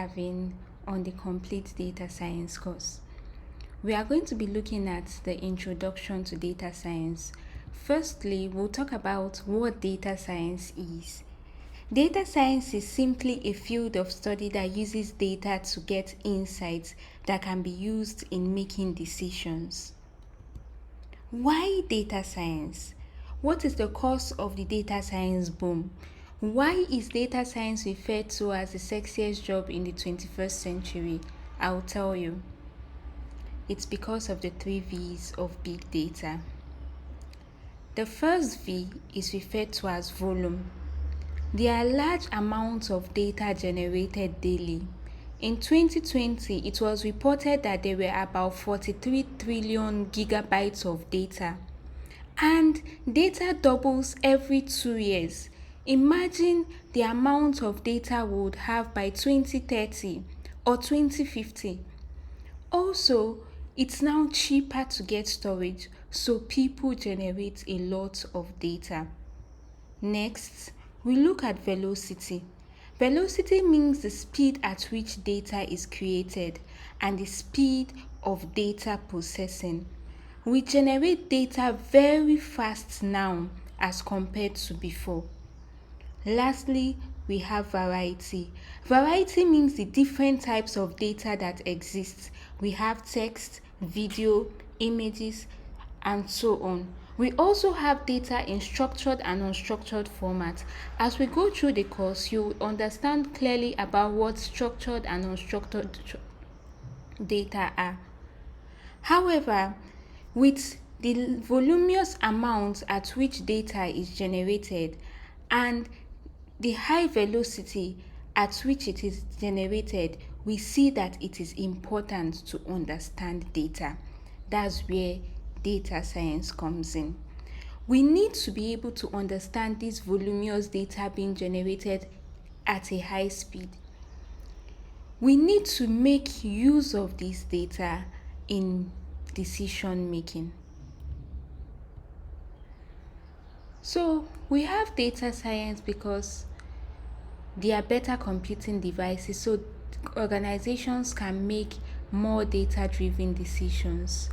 Having on the complete data science course. We are going to be looking at the introduction to data science. Firstly, we'll talk about what data science is. Data science is simply a field of study that uses data to get insights that can be used in making decisions. Why data science? What is the cause of the data science boom? Why is data science referred to as the sexiest job in the 21st century? I'll tell you. It's because of the 3 V's of big data. The first V is referred to as volume. There are large amounts of data generated daily. In 2020, it was reported that there were about 43 trillion gigabytes of data. And data doubles every 2 years. Imagine the amount of data we would have by 2030 or 2050. Also, it's now cheaper to get storage, so people generate a lot of data. Next, we look at velocity. Velocity means the speed at which data is created and the speed of data processing. We generate data very fast now as compared to before. Lastly, we have variety. Variety means the different types of data that exist. We have text, video, images, and so on. We also have data in structured and unstructured format. As we go through the course, you will understand clearly about what structured and unstructured data are. However, with the voluminous amount at which data is generated and the high velocity at which it is generated, we see that it is important to understand data. That's where data science comes in. We need to be able to understand this voluminous data being generated at a high speed. We need to make use of this data in decision making. So we have data science because there are better computing devices, so organizations can make more data-driven decisions.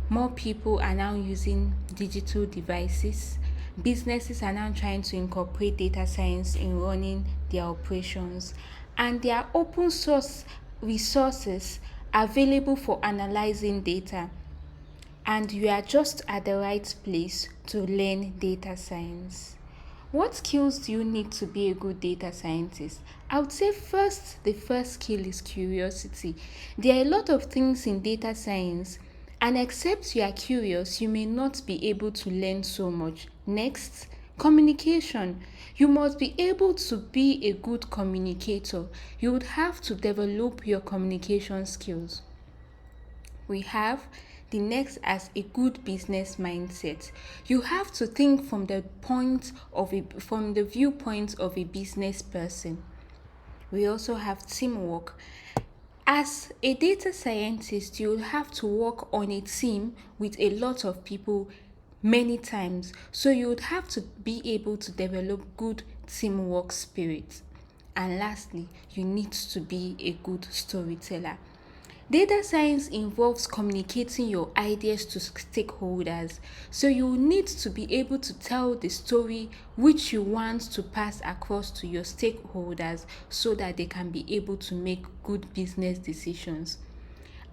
More people are now using digital devices. Businesses are now trying to incorporate data science in running their operations. And there are open source resources available for analyzing data. And you are just at the right place to learn data science. What skills do you need to be a good data scientist? I would say the first skill is curiosity. There are a lot of things in data science, and except you are curious, you may not be able to learn so much. Next, communication. You must be able to be a good communicator. You would have to develop your communication skills. We have the next as a good business mindset. You have to think from the viewpoint of a business person. We also have teamwork. As a data scientist, you will have to work on a team with a lot of people many times. So you would have to be able to develop good teamwork spirit. And lastly, you need to be a good storyteller. Data science involves communicating your ideas to stakeholders, so you need to be able to tell the story which you want to pass across to your stakeholders so that they can be able to make good business decisions.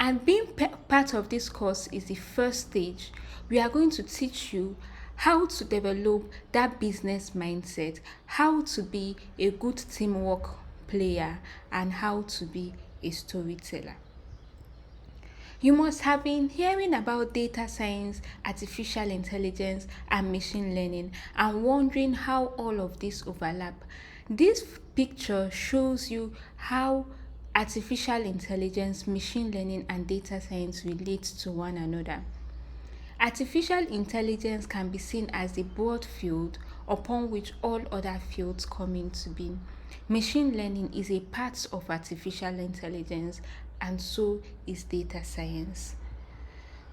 And being part of this course is the first stage. We are going to teach you how to develop that business mindset, how to be a good teamwork player, and how to be a storyteller. You must have been hearing about data science, artificial intelligence, and machine learning and wondering how all of this overlap. This picture shows you how artificial intelligence, machine learning, and data science relate to one another. Artificial intelligence can be seen as the broad field upon which all other fields come into being. Machine learning is a part of artificial intelligence, and so is data science.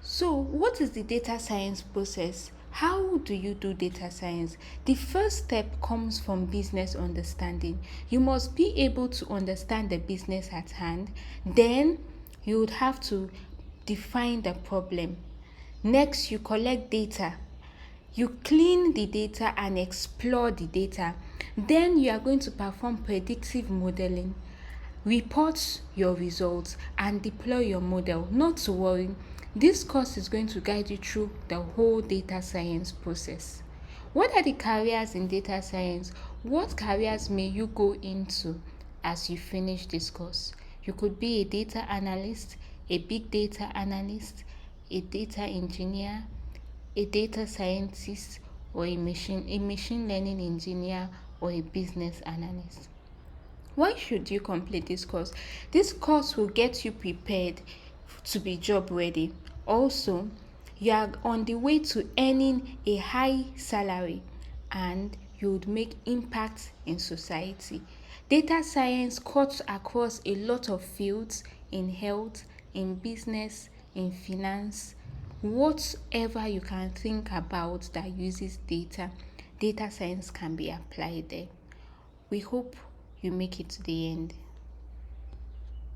So, what is the data science process? How do you do data science? The first step comes from business understanding. You must be able to understand the business at hand. Then you would have to define the problem. Next, you collect data. You clean the data and explore the data. Then you are going to perform predictive modeling, report your results, and deploy your model. Not to worry, this course is going to guide you through the whole data science process. What are the careers in data science? What careers may you go into as you finish this course? You could be a data analyst, a big data analyst, a data engineer, a data scientist, or a machine learning engineer, or a business analyst. Why should you complete this course? This course will get you prepared to be job ready. Also, you are on the way to earning a high salary and you would make impact in society. Data science cuts across a lot of fields in health, in business, in finance, whatever you can think about that uses data science can be applied there. We hope you make it to the end.